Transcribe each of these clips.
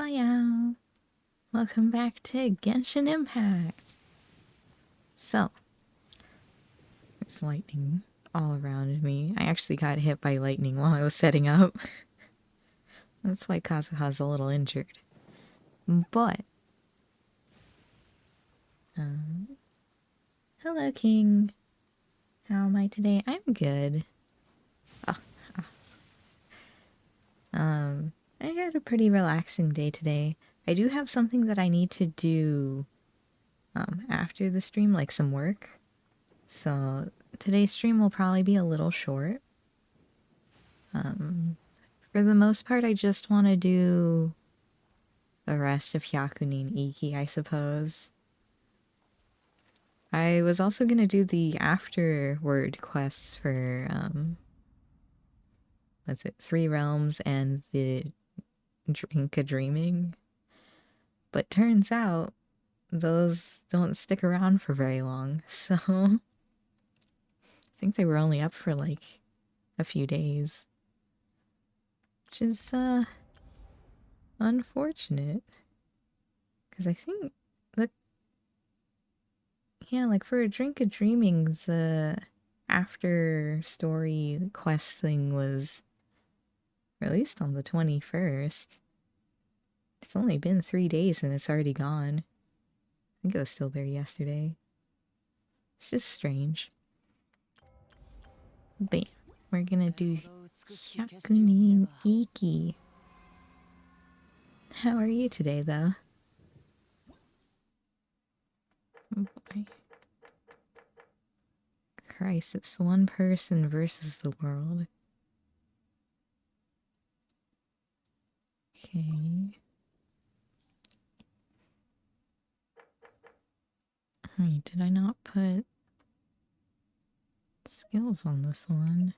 Hiya! Welcome back to Genshin Impact! So, there's lightning all around me. I actually got hit by lightning while I was setting up. That's why Kazuha's a little injured. But, hello King! How am I today? I'm good. I had a pretty relaxing day today. I do have something that I need to do after the stream, like some work. So today's stream will probably be a little short. For the most part, I just want to do the rest of Hyakunin Ikki, I suppose. I was also going to do the afterward quests for, what's it, 3 Realms and the Drink of Dreaming. But turns out those don't stick around for very long, so I think they were only up for like a few days. Which is unfortunate. Because I think like for a Drink of Dreaming, the after story quest thing was released on the 21st. It's only been 3 days and it's already gone. I think it was still there yesterday. It's just strange. But yeah, we're gonna do Hyakunin Ikki. How are you today, though? Oh boy. Christ, it's one person versus the world. Okay. Wait, did I not put skills on this one?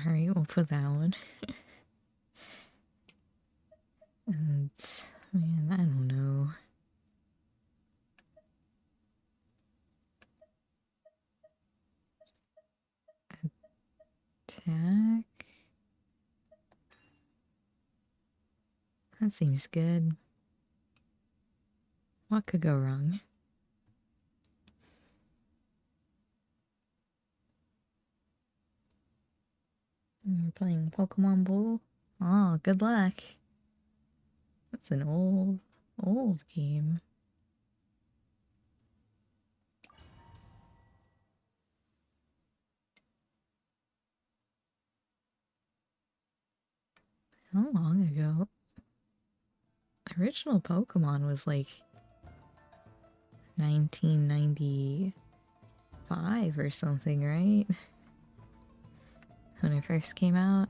Alright, we'll put that one. And, man, I don't know. Attack? That seems good. What could go wrong? We're playing Pokemon Blue? Oh, good luck. That's an old game. How long ago? Original Pokemon was like 1995 or something, right? When it first came out.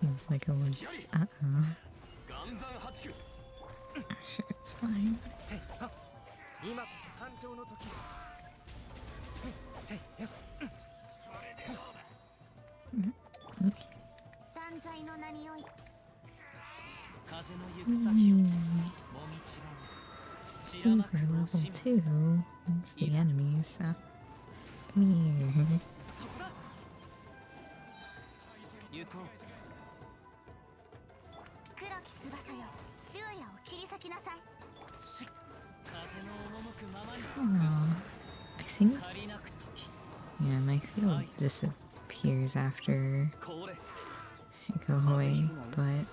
Seems like it was. Sure, it's fine. Fever level 2. It's the enemies. So. Come here. Oh, I think. Yeah, my field disappears after I go away, but.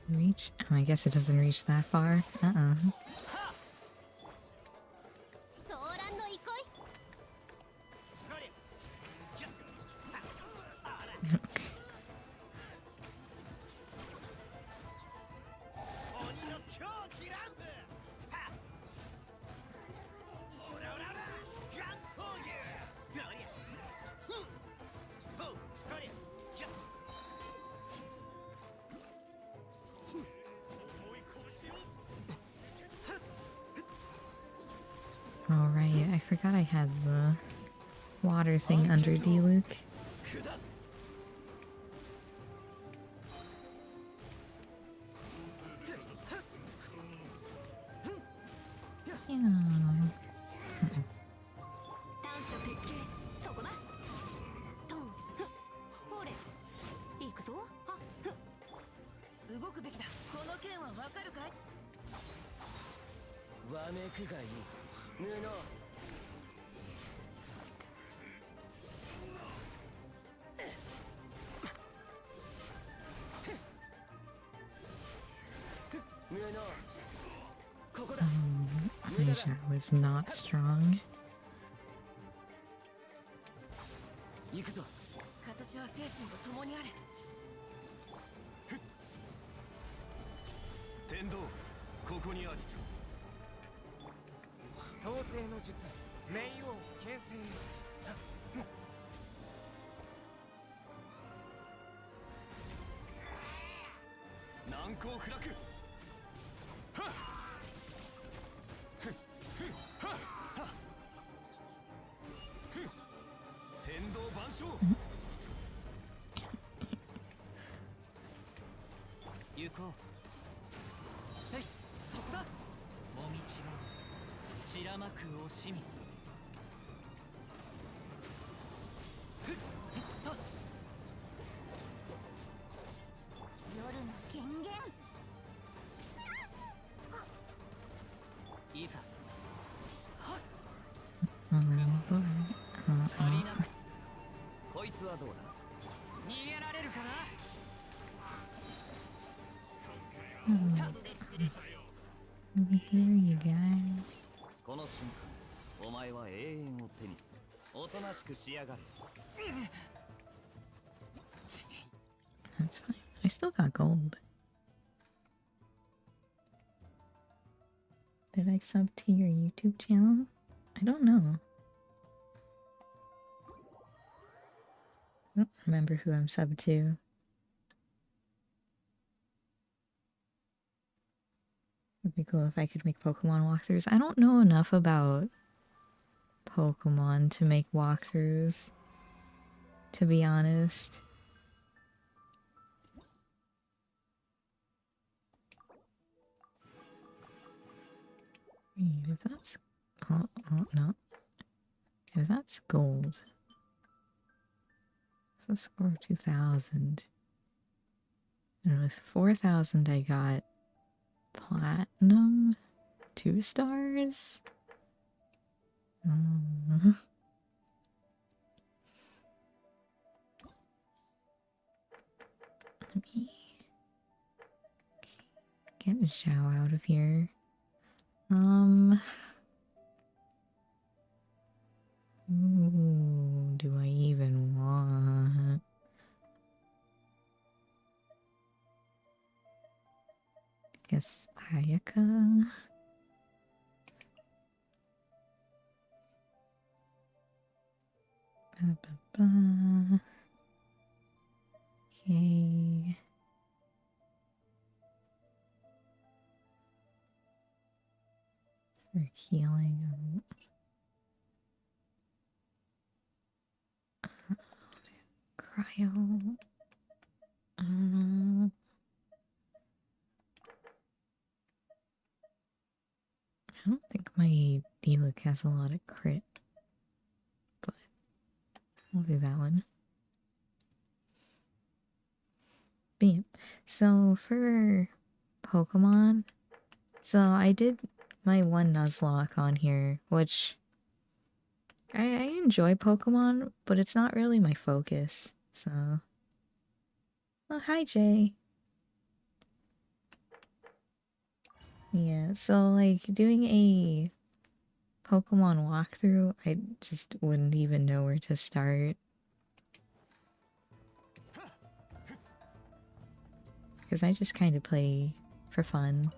Reach? Oh, I guess it doesn't reach that far. Oh right, I forgot I had the water thing under D-Luke. Yeah. Aisha was not strong. 行くぞ。形は精神と共にある。天道、ここにあり。創世の術、冥王牽制。難攻不落。はっ。天道万象。行こう。せい、そこだ。もみちは散らまく惜しみ。夜の権限。いざ。はっ。足りなく。こいつはどうだ。逃げられるかな。Over here, you guys. この瞬間、お前は永遠を手にする。おとなしくしやがれ。That's fine. I still got gold. Did I sub to your YouTube channel? I don't know. I don't remember who I'm subbed to. It'd be cool if I could make Pokemon walkthroughs. I don't know enough about Pokemon to make walkthroughs, to be honest. If that's... Oh, no. If that's gold... That's a score of 2,000. And with 4,000 I got... Platinum? 2 stars? Let me get Zhao out of here. Ooh, do I even want? Guess Ayaka. Blah, blah, blah. Okay. For healing. Cryo. I don't think my D-Look has a lot of crit, but we'll do that one. But yeah, so for Pokemon, so I did my one Nuzlocke on here, which I enjoy Pokemon, but it's not really my focus, so... Oh, hi Jay! Yeah, so like doing a Pokemon walkthrough, I just wouldn't even know where to start. Because I just kind of play for fun.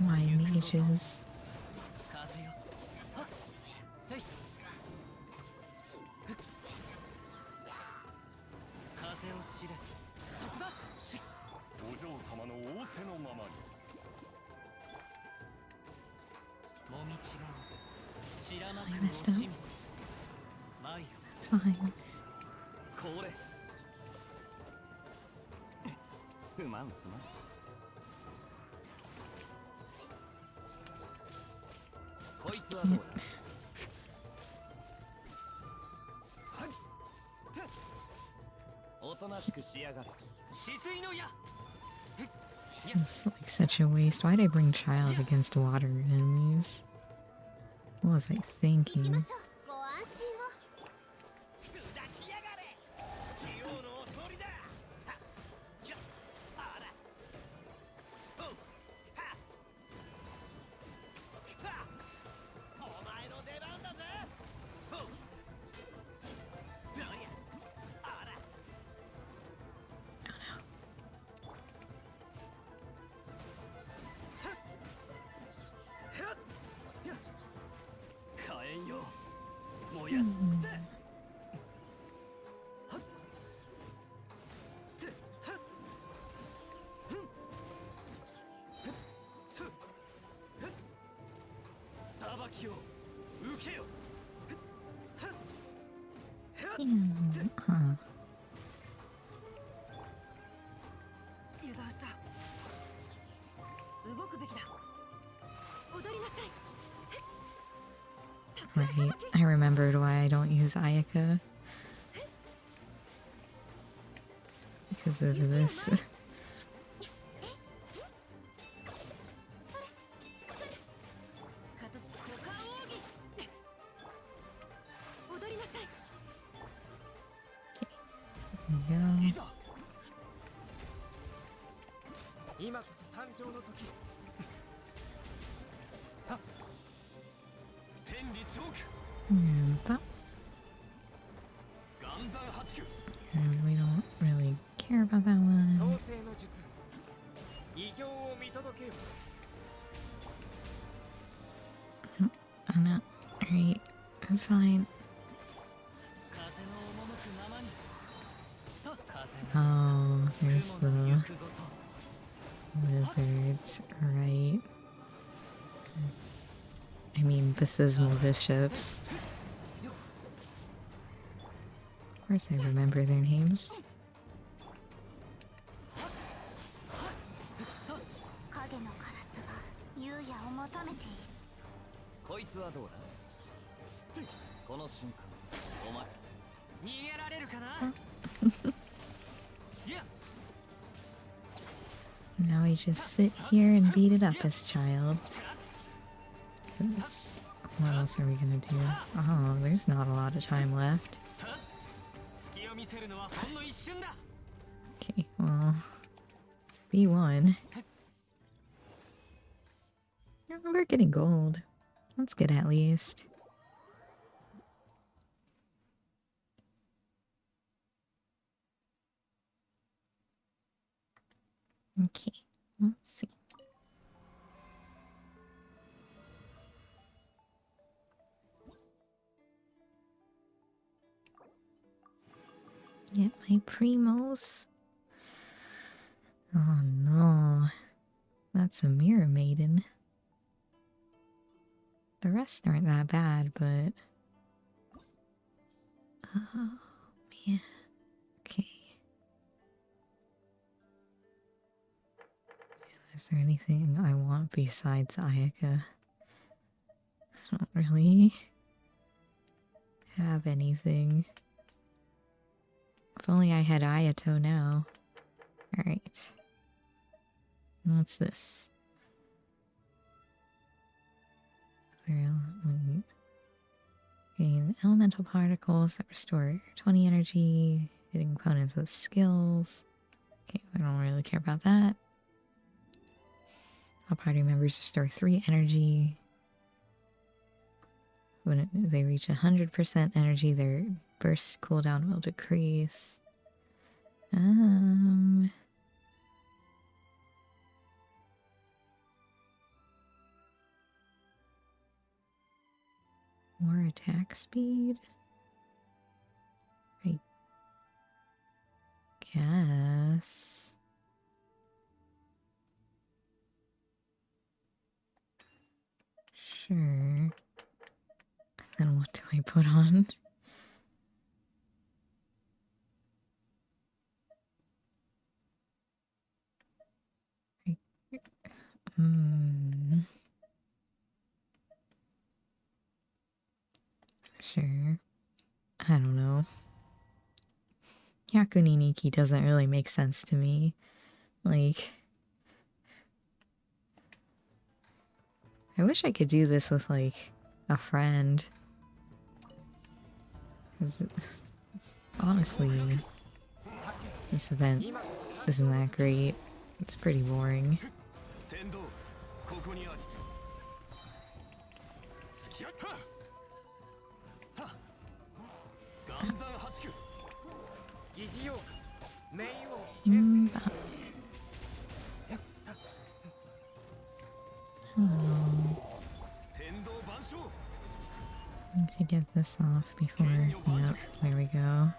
My mages. I messed up. It's fine. すまんすまん。こいつはどうだ。おとなしくしやがれ。止水の矢。 It's like such a waste. Why'd I bring child against water enemies? What was I thinking? Right, I remembered why I don't use Ayaka. Because of this. We don't really care about that one. I'm not. Alright, that's fine. Oh, there's the lizards, right? I mean, Baptismal Bishops. Of course I remember their names. Now we just sit here and beat it up as child. 'Cause what else are we gonna do? Oh, there's not a lot of time left. Okay, well, B1. We're getting gold. That's good at least. Okay, let's see. Get my primos. Oh no, that's a mirror maiden. The rest aren't that bad, but oh man. Okay. Is there anything I want besides Ayaka? I don't really have anything. If only I had Ayato now. Alright. What's this? Gain elemental particles that restore 20 energy, hitting opponents with skills. Okay, I don't really care about that. All party members restore 3 energy When they reach 100% energy, their burst cooldown will decrease. More attack speed? I guess. Sure. Then what do I put on? Sure. I don't know. Hyakunin Ikki doesn't really make sense to me. Like, I wish I could do this with, like, a friend. 'Cause honestly, this event isn't that great. It's pretty boring. I need to get this off before. Yep, there we go.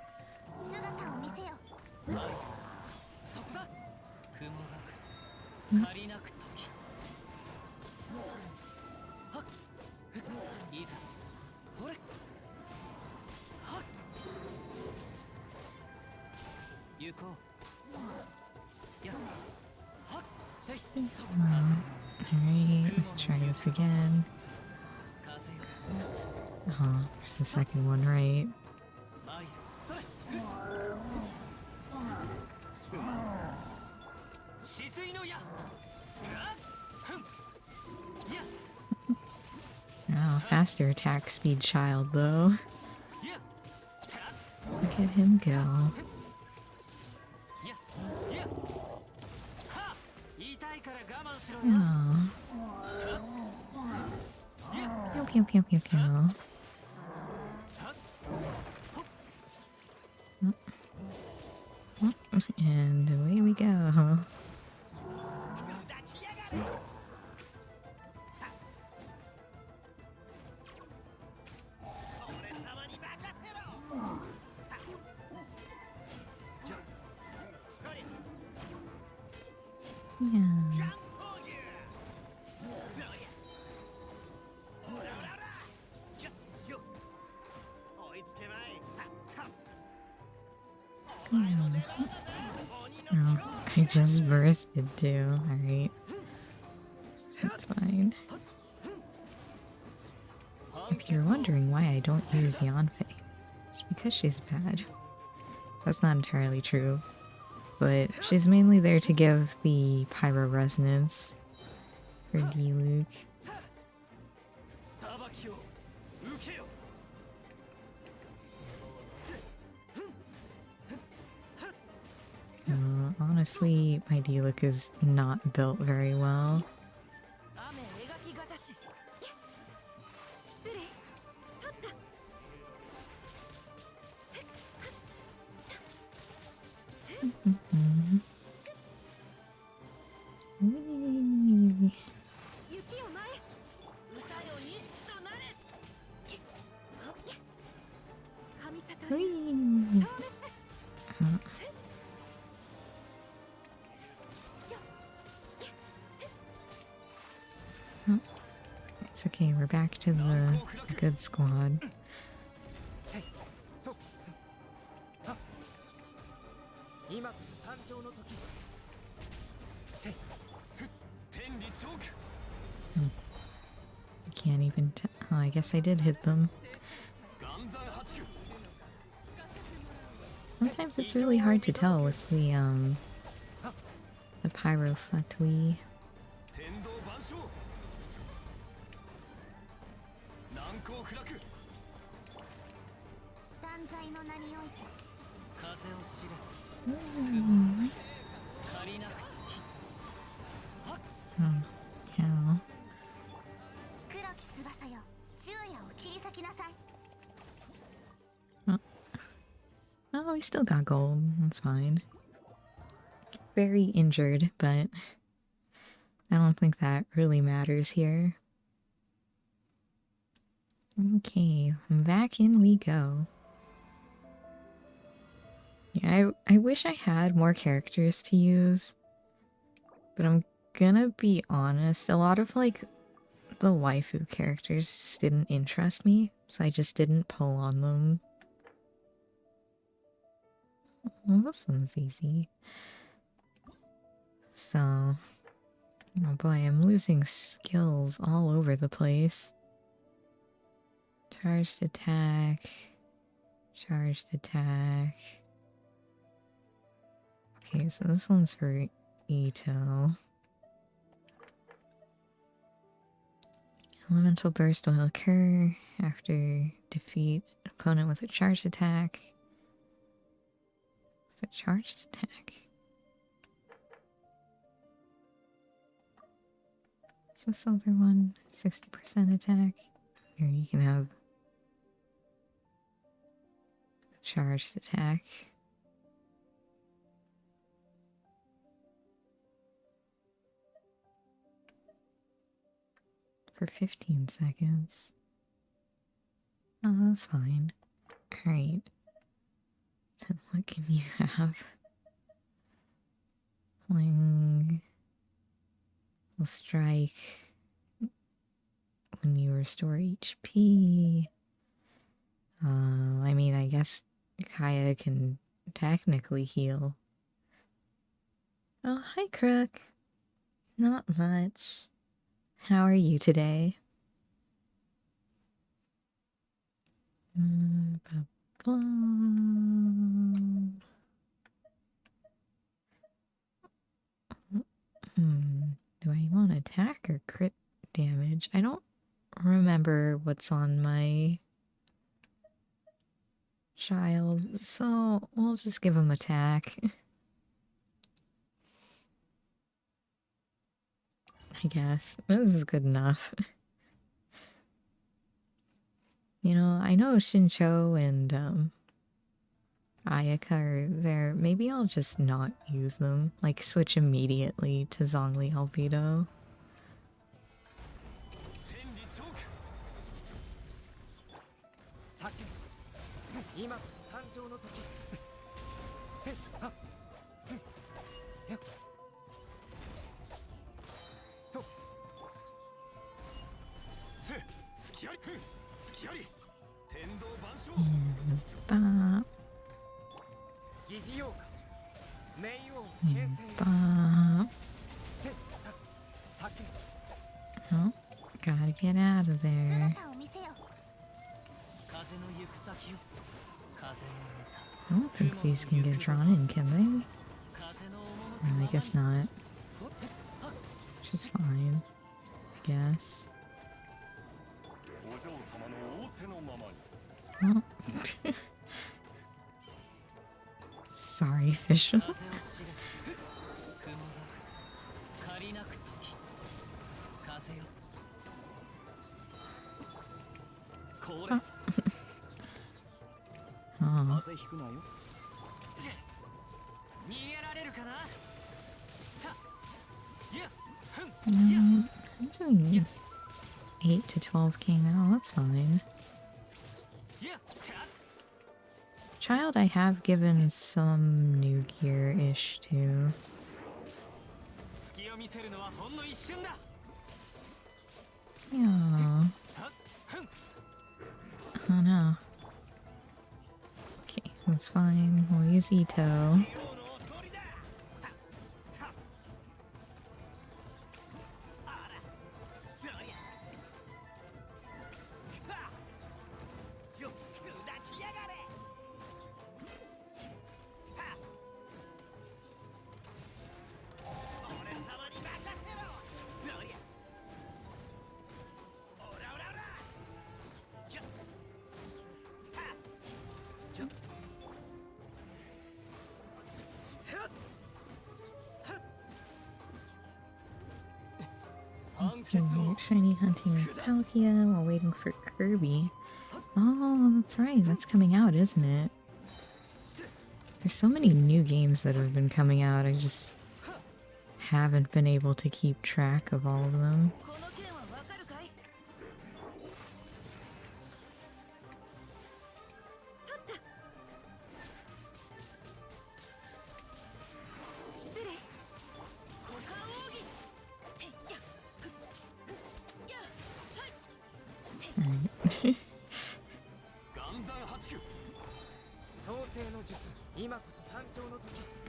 Alright, try this again. There's the second one, right? Oh, faster attack speed child, though. Look at him go. Oh. Pew pew pew pew pew. And away we go. Yeah. Oh, I just bursted too. Alright. That's fine. If you're wondering why I don't use Yanfei, it's because she's bad. That's not entirely true. But she's mainly there to give the pyro resonance for D-Luke. Honestly, my D-Luke is not built very well. It's okay, we're back to the good squad. I can't even tell. Oh, I guess I did hit them. Sometimes it's really hard to tell with the pyro fatui. Oh, we still got gold. That's fine. Very injured, but I don't think that really matters here. Okay, back in we go. Yeah, I wish I had more characters to use, but I'm gonna be honest, a lot of like the waifu characters just didn't interest me, so I just didn't pull on them. Well, this one's easy. So, oh boy, I'm losing skills all over the place. Charged attack. Charged attack. Okay, so this one's for Ito. Elemental burst will occur after defeat opponent with a charged attack. With a charged attack. What's this other one? 60% attack. Here you can have a charged attack. For 15 seconds. Oh, that's fine. Alright. So what can you have? Fling will strike when you restore HP. I mean, I guess Kaya can technically heal. Oh, hi, Crook. Not much. How are you today? Do I want attack or crit damage? I don't remember what's on my child, so we'll just give him attack. I guess. This is good enough. You know, I know Shincho and Ayaka are there. Maybe I'll just not use them. Like, switch immediately to Zhongli Albedo. Bop. Bop. Oh, gotta get out of there. I don't think these can get drawn in, can they? No, I guess not. Which is fine, I guess. Oh. Sorry, Fischl. Oh. Oh. I'm doing 8 to 12k now, that's fine. Child, I have given some new gear-ish to. Yeah. Oh no. Okay, that's fine. We'll use Ito. Shiny hunting with Palkia while waiting for Kirby. Oh, that's right. That's coming out, isn't it? There's so many new games that have been coming out, I just haven't been able to keep track of all of them. Alright.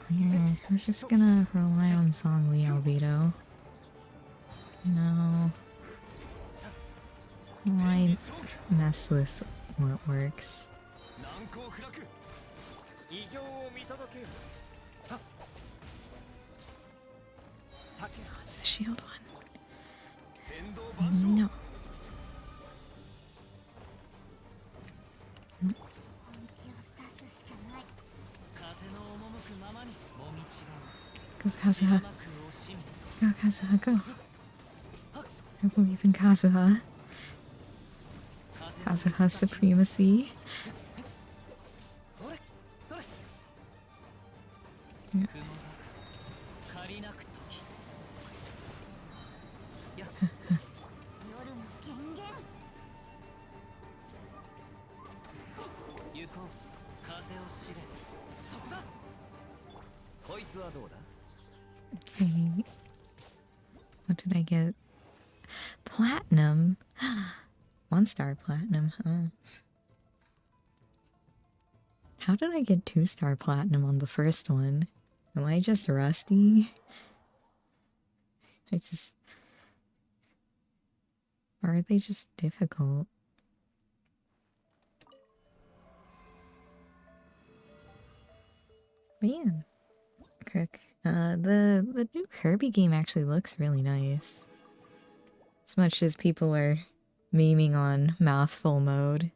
Here, we're just gonna rely on Songli Albedo. No. Why mess with what works? Oh, it's the shield one. No. Go Kazuha. Go Kazuha, go. I believe in Kazuha. Kazuha's supremacy. Yeah. Okay. What did I get? Platinum? 1-star platinum, huh? How did I get 2-star platinum on the first one? Am I just rusty? Or are they just difficult? Man. Cook. The new Kirby game actually looks really nice. As much as people are memeing on mouthful mode.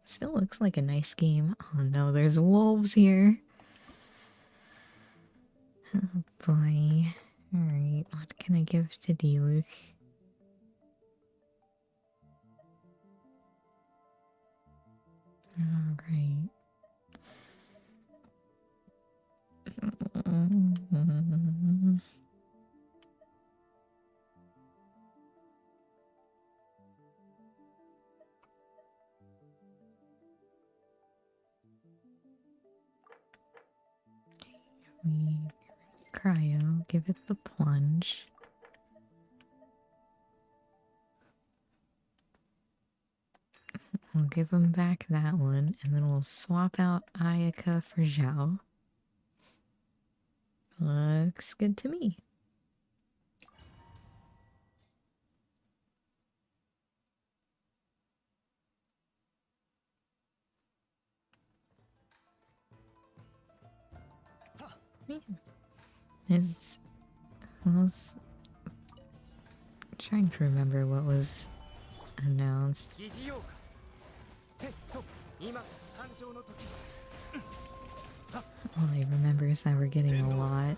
Still looks like a nice game. Oh no, there's wolves here. Oh boy. Alright, what can I give to D-Luke? Oh, great. We cryo, give it the plunge. We'll give him back that one, and then we'll swap out Ayaka for Zhao. Looks good to me. I was trying to remember what was announced. All I remember is that we're getting a lot.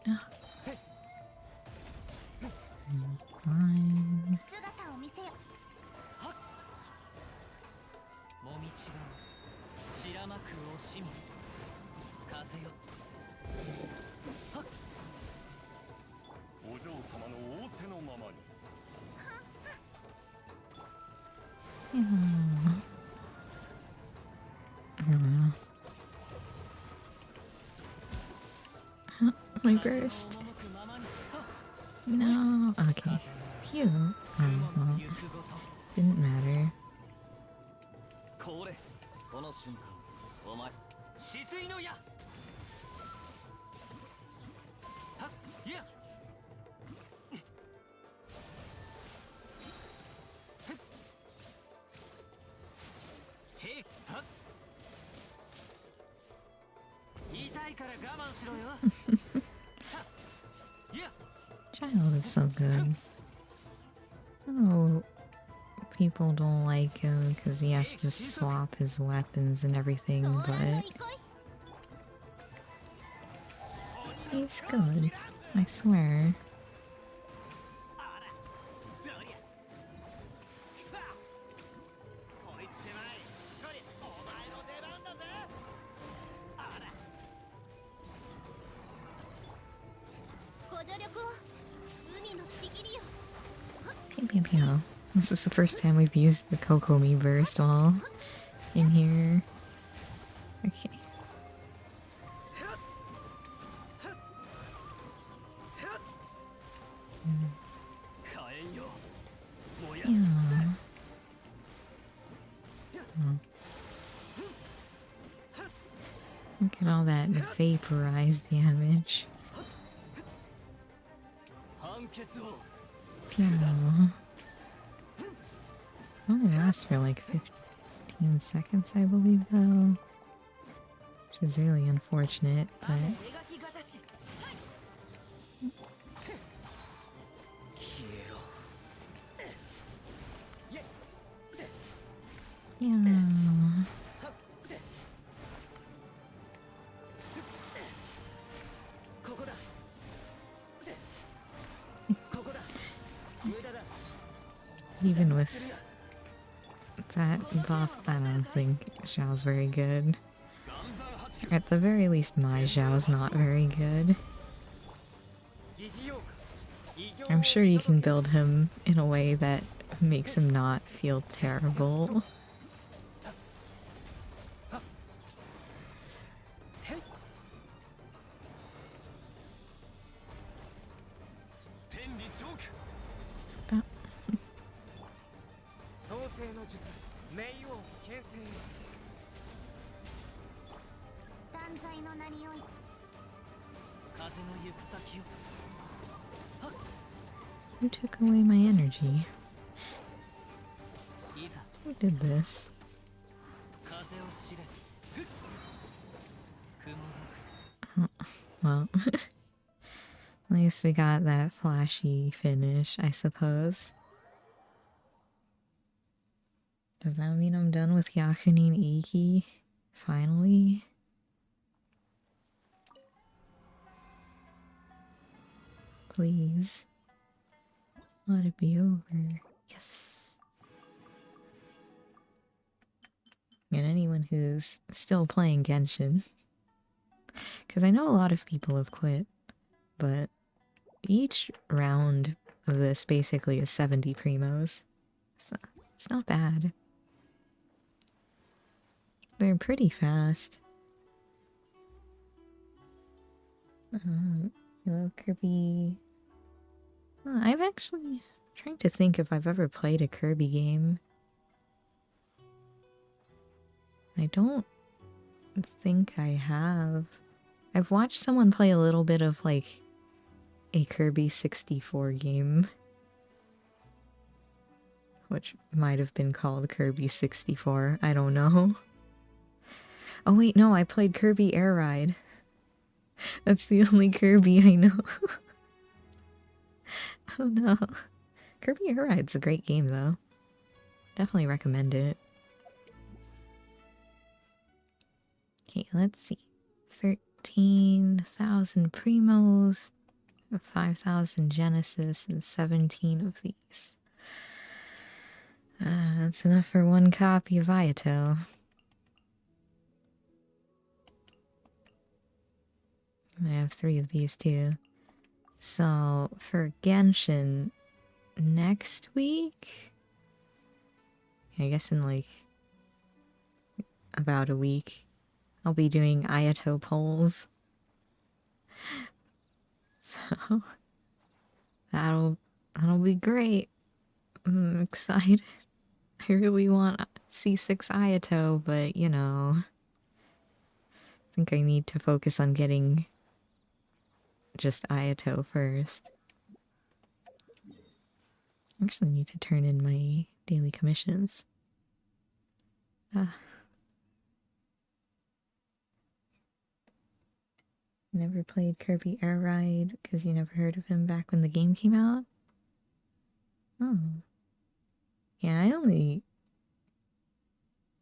No. Fine. Oh, my burst. No. Okay. Phew. Oh, well. Didn't matter. Child is so good. Oh, people don't like him because he has to swap his weapons and everything, but he's good, I swear. Pew, pew, pew. This is the first time we've used the Kokomi burst while in here. Okay. Yeah. Oh. Look at all that vaporized damage. Yeah. Only lasts for like 15 seconds, I believe, though. Which is really unfortunate, but... Yeah. Even with that buff, I don't think Xiao's very good. At the very least, my Xiao's not very good. I'm sure you can build him in a way that makes him not feel terrible. Who took away my energy? Who did this? Well, at least we got that flashy finish, I suppose. Does that mean I'm done with Hyakunin Ikki? Finally? Please. Let it be over. Yes. And anyone who's still playing Genshin. Because I know a lot of people have quit, but each round of this basically is 70 primos. So it's not bad. They're pretty fast. Hello, Kirby. I've actually trying to think if I've ever played a Kirby game. I don't think I have. I've watched someone play a little bit of like a Kirby 64 game, which might have been called Kirby 64. I don't know. Oh wait, no, I played Kirby Air Ride. That's the only Kirby I know. Oh no. Kirby Air Ride's a great game though. Definitely recommend it. Okay, let's see. 13,000 Primos, 5,000 Genesis, and 17 of these. That's enough for one copy of Ayato. I have 3 of these too. So, for Genshin, next week? I guess in like about a week, I'll be doing Ayato polls. So, that'll be great. I'm excited. I really want C6 Ayato, but you know, I think I need to focus on getting just Ayato first. I actually need to turn in my daily commissions. Never played Kirby Air Ride because you never heard of him back when the game came out? Oh. Yeah, I only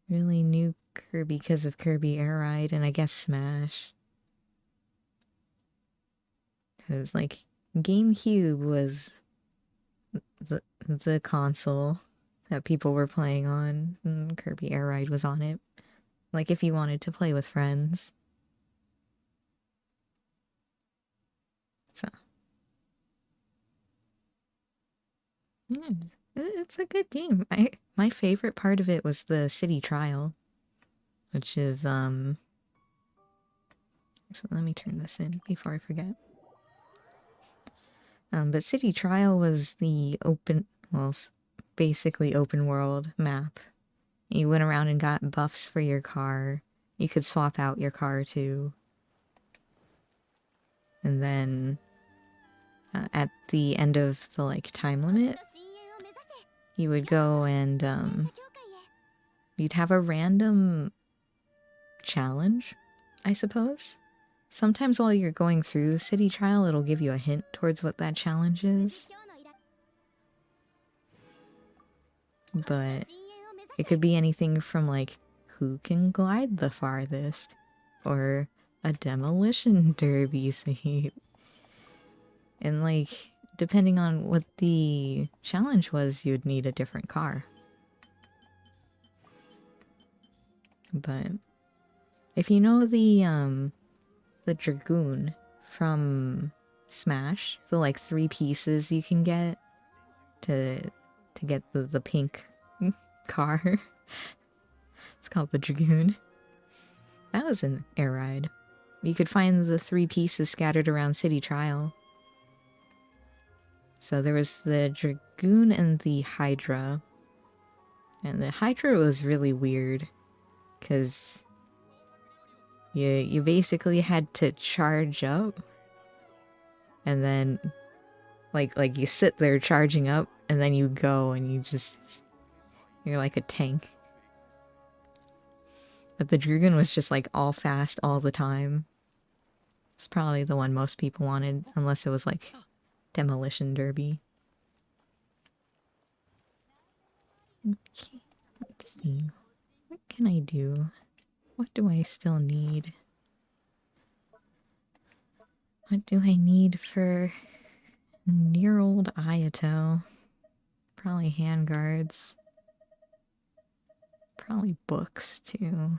really knew Kirby because of Kirby Air Ride and I guess Smash. Because, like, GameCube was the console that people were playing on, and Kirby Air Ride was on it. Like, if you wanted to play with friends. So, yeah, it's a good game. My favorite part of it was the city trial, which is, so let me turn this in before I forget. But City Trial was the open, well, basically open world map. You went around and got buffs for your car. You could swap out your car too. And then at the end of the like time limit, you would go and you'd have a random challenge, I suppose. Sometimes while you're going through City Trial, it'll give you a hint towards what that challenge is. But it could be anything from like, who can glide the farthest? Or a demolition derby scene. And like, depending on what the challenge was, you'd need a different car. But if you know the Dragoon from Smash, the like 3 pieces you can get to get the pink car. It's called the Dragoon. That was an air ride. You could find the 3 pieces scattered around City Trial. So there was the Dragoon and the Hydra. And the Hydra was really weird. Because you basically had to charge up. And then like you sit there charging up and then you go and you're like a tank. But the Dragoon was just like all fast all the time. It's probably the one most people wanted, unless it was like Demolition Derby. Okay, let's see. What can I do? What do I still need? What do I need for near old Ayato? Probably handguards. Probably books too.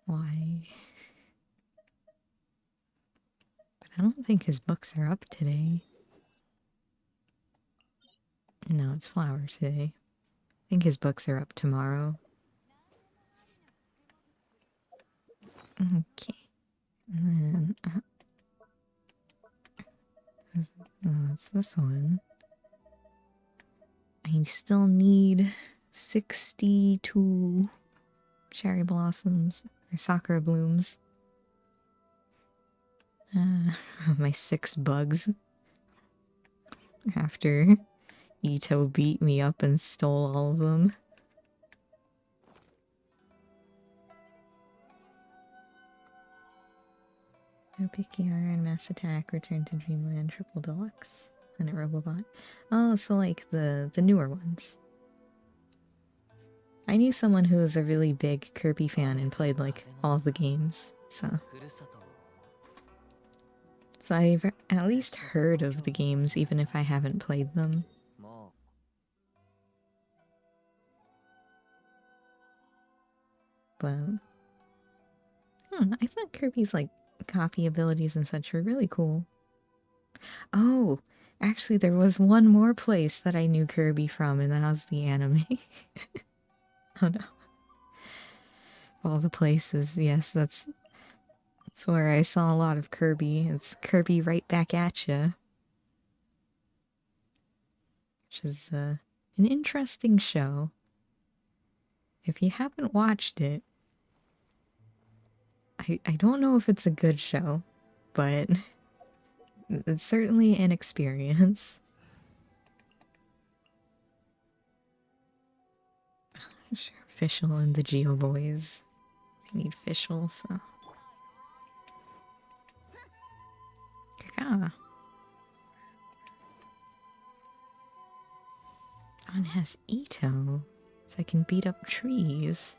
Why? But I don't think his books are up today. No, it's Flower today. I think his books are up tomorrow. Okay. And then, it's this one. I still need 62 cherry blossoms or sakura blooms. My 6 bugs. After Ito beat me up and stole all of them. Picky Iron, Mass Attack, Return to Dreamland, Triple Deluxe, and a Robobot. Oh, so like the newer ones. I knew someone who was a really big Kirby fan and played like all the games, so I've at least heard of the games even if I haven't played them. But I thought Kirby's like copy abilities and such were really cool. Oh, actually there was one more place that I knew Kirby from, and that was the anime. Oh no. All the places, yes, that's where I saw a lot of Kirby. It's Kirby Right Back at Ya. Which is an interesting show. If you haven't watched it, I don't know if it's a good show, but it's certainly an experience. Sure, Fischl and the Geo Boys. I need Fischl, so. Caca. has Ito, so I can beat up trees.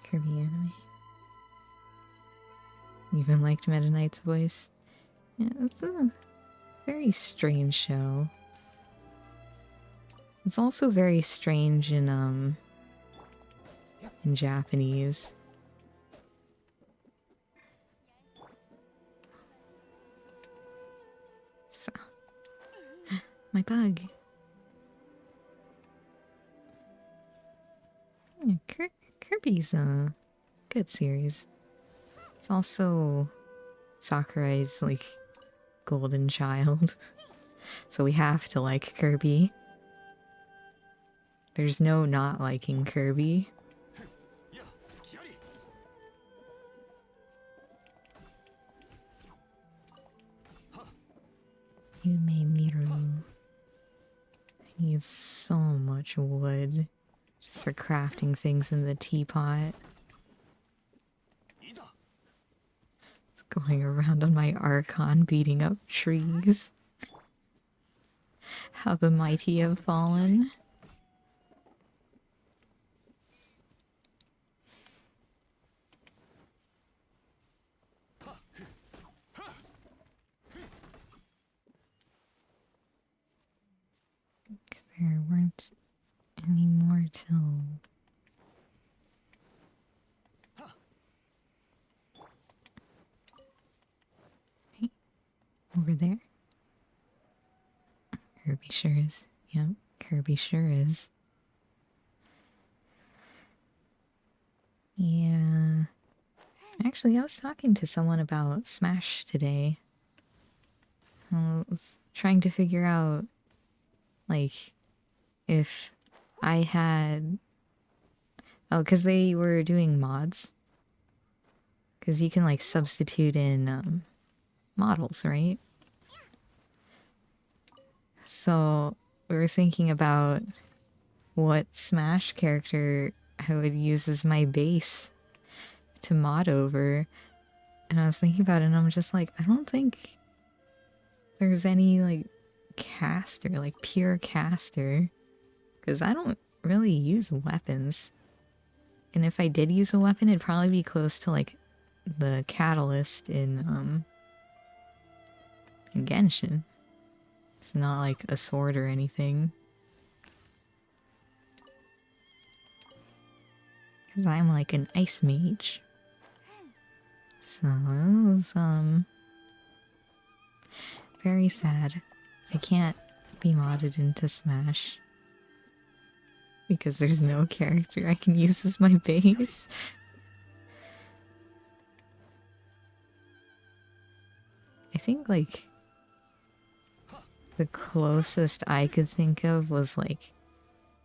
Kirby anime. Even liked Meta Knight's voice. Yeah, it's a very strange show. It's also very strange in Japanese. So, my bug. Yeah, Kirby's a good series. It's also Sakurai's like golden child, so we have to like Kirby. There's no not liking Kirby. Yume Miru. I need so much wood just for crafting things in the teapot. It's going around on my Archon beating up trees. How the mighty have fallen. There weren't any more till... Hey, over there. Kirby sure is. Yep, Kirby sure is. Yeah. Actually, I was talking to someone about Smash today. I was trying to figure out, like, if I had... Oh, because they were doing mods. Because you can, like, substitute in models, right? So we were thinking about what Smash character I would use as my base to mod over. And I was thinking about it and I'm just like, I don't think there's any like caster, like pure caster. Because I don't really use weapons. And if I did use a weapon, it'd probably be close to like the catalyst in Genshin. It's not like a sword or anything. Because I'm like an ice mage. So it was very sad. I can't be modded into Smash. Because there's no character I can use as my base. I think like the closest I could think of was like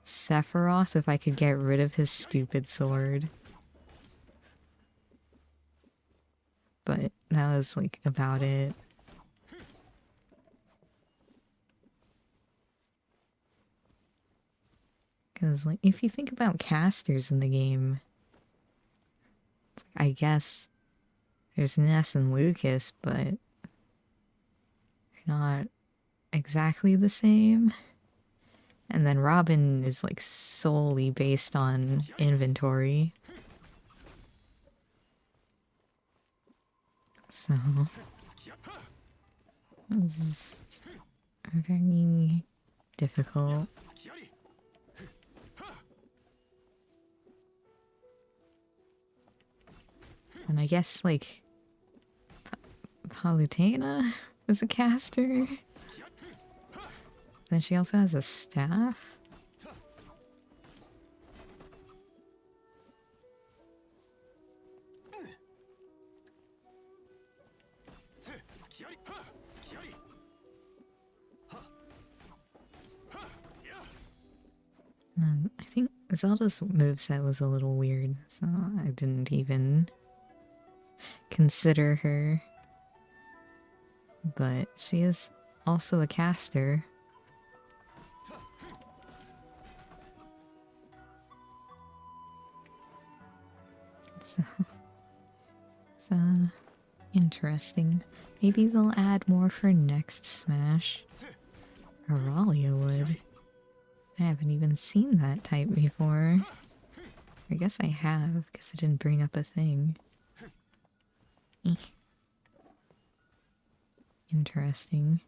Sephiroth if I could get rid of his stupid sword. But that was like about it. Because like if you think about casters in the game, I guess there's Ness and Lucas, but they're not exactly the same. And then Robin is like solely based on inventory. So it's just very difficult. And I guess like Palutena is a caster. Then she also has a staff. I think Zelda's moveset was a little weird, so I didn't even consider her. But she is also a caster. interesting. Maybe they'll add more for next Smash. Auralia would. I haven't even seen that type before. I guess I have, because it didn't bring up a thing. Interesting.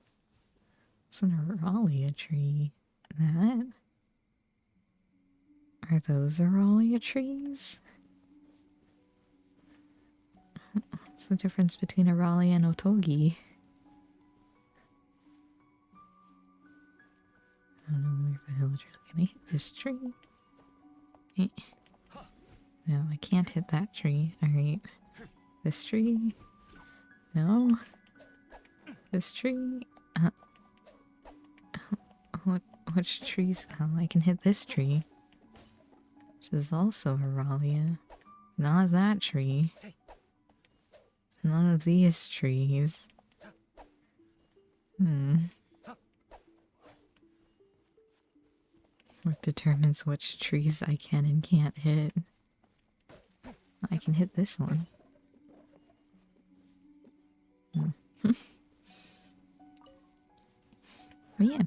It's an Auralia tree. That? Are those Auralia trees? What's the difference between Auralia and Otogi? I don't know where the villager. Can I hit this tree? No, I can't hit that tree. Alright. This tree? No. This tree? Which trees? Oh, I can hit this tree. Which is also Auralia. Not that tree. None of these trees. What determines which trees I can and can't hit? I can hit this one. But yeah.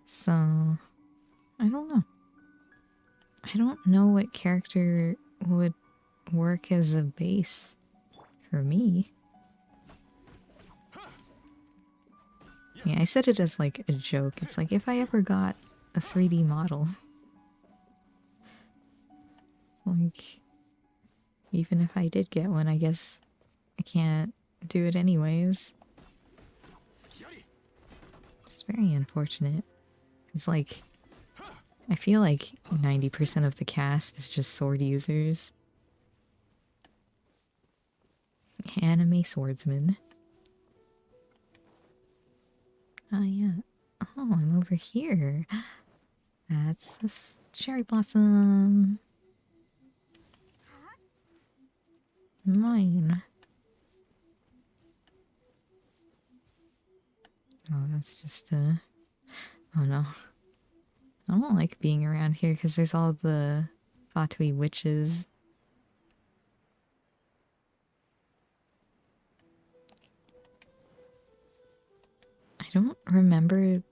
So, I don't know. I don't know what character would work as a base for me. Yeah, I said it as like a joke. It's like if I ever got a 3D model. Like, even if I did get one, I guess I can't do it anyways. It's very unfortunate. It's like, I feel like 90% of the cast is just sword users. Anime swordsman. Oh yeah. Oh, I'm over here. That's a cherry blossom. Mine. Oh, that's just oh no. I don't like being around here because there's all the Fatui witches. I don't remember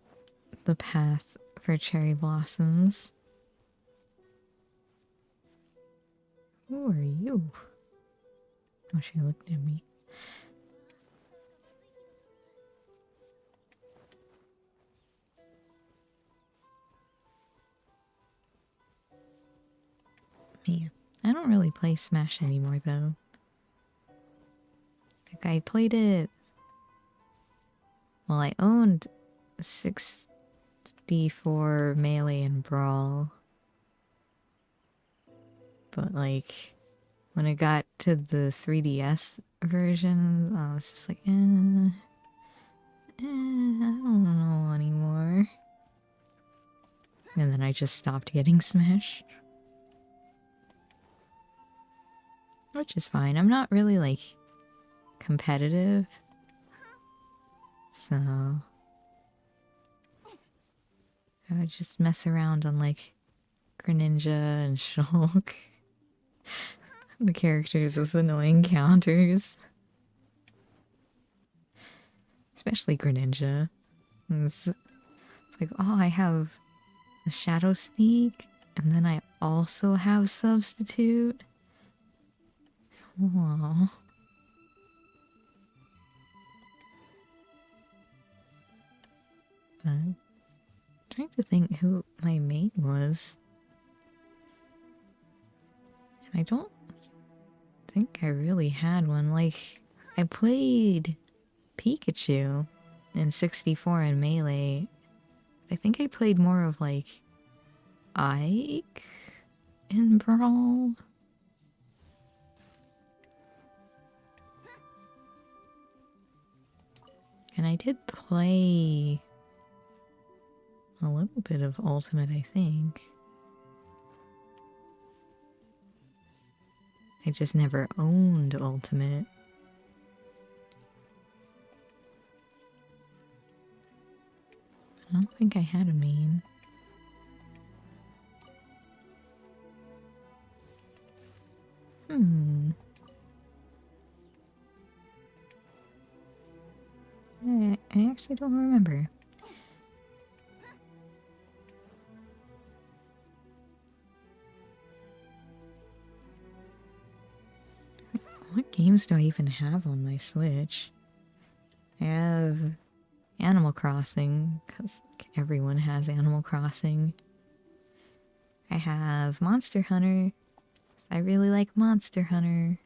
the path for cherry blossoms. Who are you? Oh, she looked at me. Me. I don't really play Smash anymore, though. Like, I played it... Well, I owned 64 Melee and Brawl. But, like, when it got to the 3DS version, I was just like, I don't know anymore. And then I just stopped getting Smash. Which is fine. I'm not really, like, competitive. So... I would just mess around on, like, Greninja and Shulk. The characters with annoying counters. Especially Greninja. It's like, oh, I have a Shadow Sneak, and then I also have Substitute. Aww. But I'm trying to think who my main was. And I don't think I really had one. Like, I played Pikachu in 64 and Melee. I think I played more of, like, Ike in Brawl. And I did play a little bit of Ultimate, I think. I just never owned Ultimate. I don't think I had a main. I actually don't remember. What games do I even have on my Switch? I have Animal Crossing, because everyone has Animal Crossing. I have Monster Hunter. I really like Monster Hunter.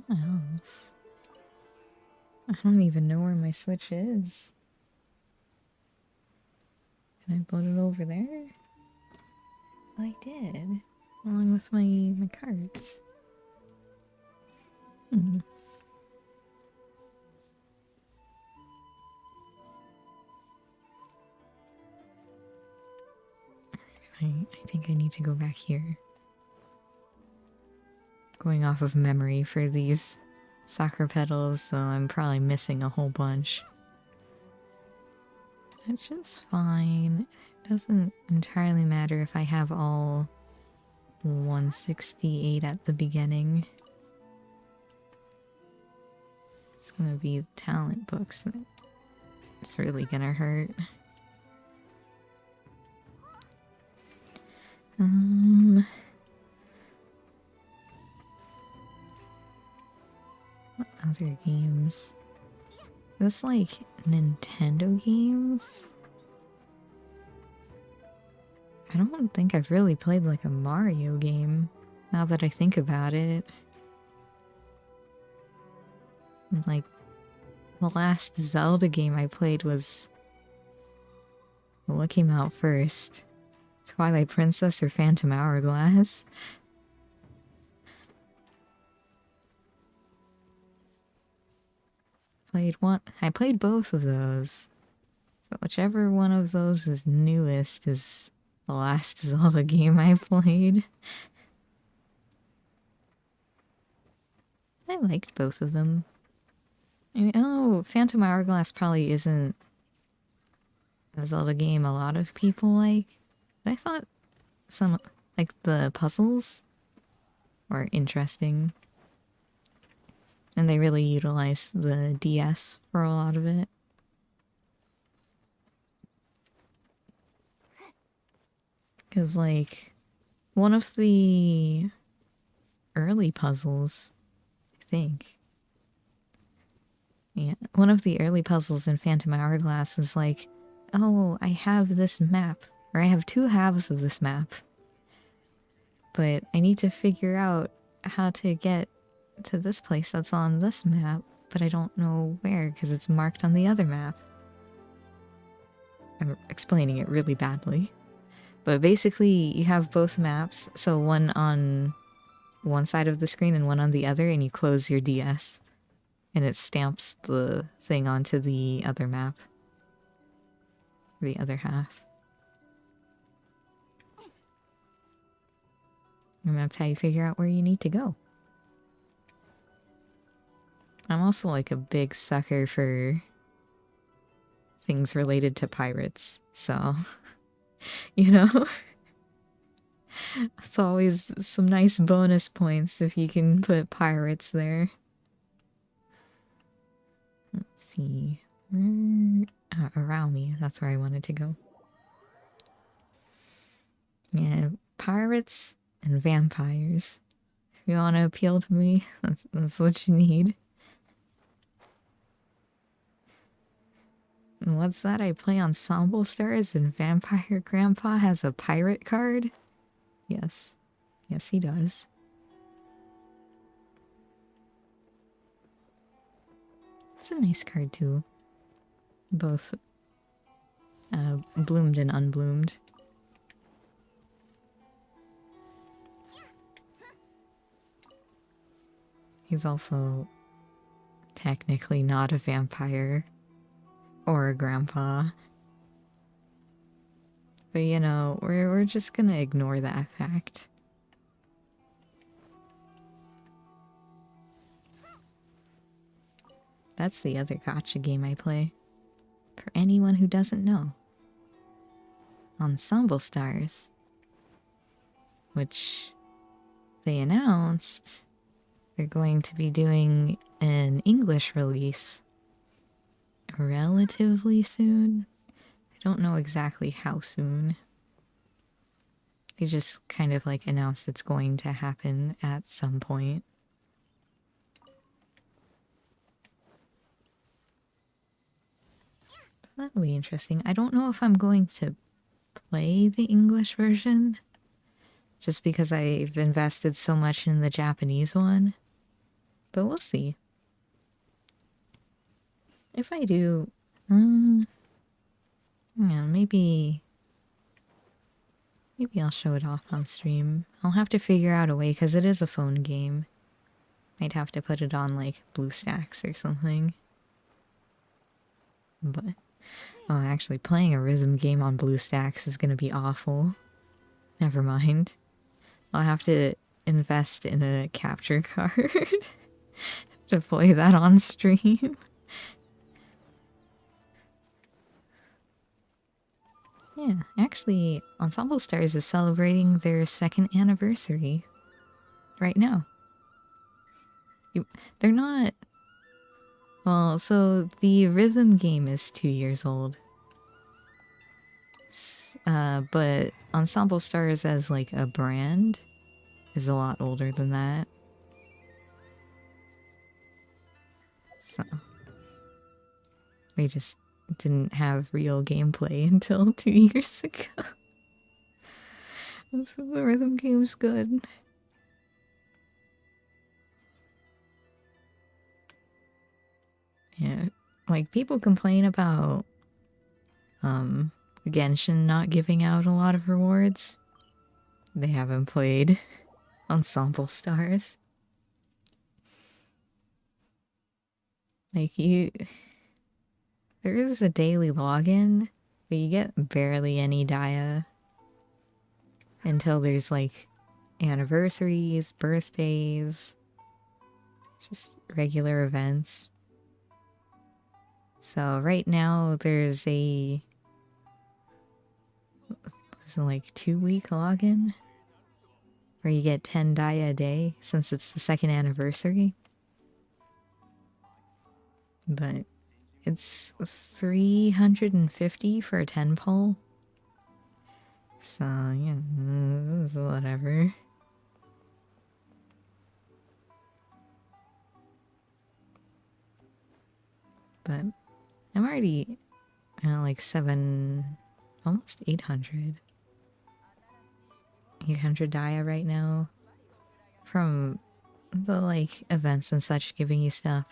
What else? I don't even know where my Switch is. Can I put it over there? Oh, I did. Along with my cards. I think I need to go back here. Going off of memory for these soccer pedals, so I'm probably missing a whole bunch. Which is fine. It doesn't entirely matter if I have all 168 at the beginning. It's gonna be talent books. It's really gonna hurt. What other games? This like Nintendo games? I don't think I've really played like a Mario game, now that I think about it. Like, the last Zelda game I played was... what came out first? Twilight Princess or Phantom Hourglass? I played both of those. So whichever one of those is newest is the last Zelda game I played. I liked both of them. I mean, oh, Phantom Hourglass probably isn't a Zelda game a lot of people like. But I thought some, like, the puzzles were interesting. And they really utilized the DS for a lot of it. Because, like, one of the early puzzles, I think. Yeah, one of the early puzzles in Phantom Hourglass is like, oh, I have this map, or I have two halves of this map. But I need to figure out how to get to this place that's on this map, but I don't know where because it's marked on the other map. I'm explaining it really badly. But basically, you have both maps, so one on one side of the screen and one on the other, and you close your DS. And it stamps the thing onto the other map. The other half. And that's how you figure out where you need to go. I'm also like a big sucker for things related to pirates, so you know, it's always some nice bonus points if you can put pirates there. Let's see, around me, that's where I wanted to go. Yeah, pirates and vampires. If you want to appeal to me, that's what you need. And what's that? I play Ensemble Stars and Vampire Grandpa has a pirate card? Yes. Yes, he does. It's a nice card, too. Both bloomed and unbloomed. He's also technically not a vampire or a grandpa. But you know, we're just gonna ignore that fact. That's the other gacha game I play. For anyone who doesn't know. Ensemble Stars. Which they announced they're going to be doing an English release relatively soon. I don't know exactly how soon. They just kind of like announced it's going to happen at some point. That'll be interesting. I don't know if I'm going to play the English version just because I've invested so much in the Japanese one. But we'll see. If I do, yeah, maybe I'll show it off on stream. I'll have to figure out a way because it is a phone game. I'd have to put it on like BlueStacks or something. But actually playing a rhythm game on BlueStacks is gonna be awful. Never mind. I'll have to invest in a capture card to play that on stream. Yeah, actually, Ensemble Stars is celebrating their 2nd anniversary right now. They're not... Well, so the rhythm game is 2 years old. But Ensemble Stars as like a brand is a lot older than that. So we just didn't have real gameplay until 2 years ago. So the rhythm game's good. Yeah, like people complain about Genshin not giving out a lot of rewards. They haven't played Ensemble Stars. Like there is a daily login, but you get barely any Dia until there's like anniversaries, birthdays, just regular events. So right now there's a like 2-week login where you get 10 Dia a day since it's the 2nd anniversary. But it's 350 for a 10 pull. So, yeah, whatever. But I'm already like 7, almost 800. 800 Dia right now from the like events and such giving you stuff.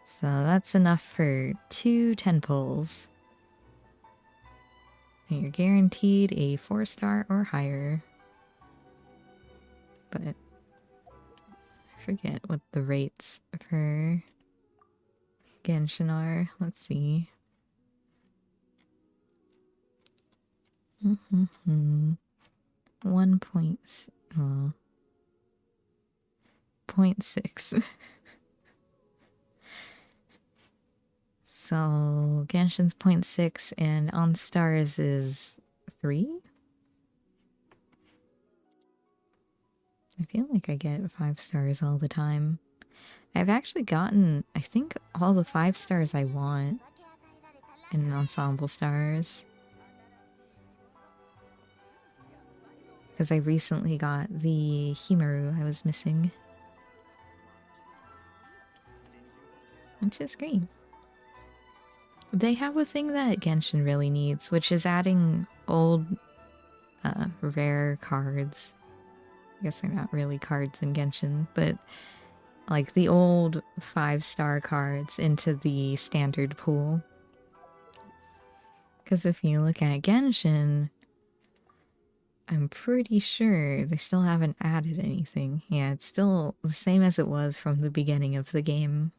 So that's enough for 2 10 pulls. And you're guaranteed a 4-star or higher. But I forget what the rates for Genshin are. Let's see. 0.6. So Genshin's 0.6 and on stars is 3. I feel like I get 5 stars all the time. I've actually gotten, I think, all the 5 stars I want in Ensemble Stars. Because I recently got the Himaru I was missing. Which is great. They have a thing that Genshin really needs, which is adding old, rare cards. I guess they're not really cards in Genshin, but like the old 5-star cards into the standard pool. Because if you look at Genshin, I'm pretty sure they still haven't added anything. Yeah, it's still the same as it was from the beginning of the game.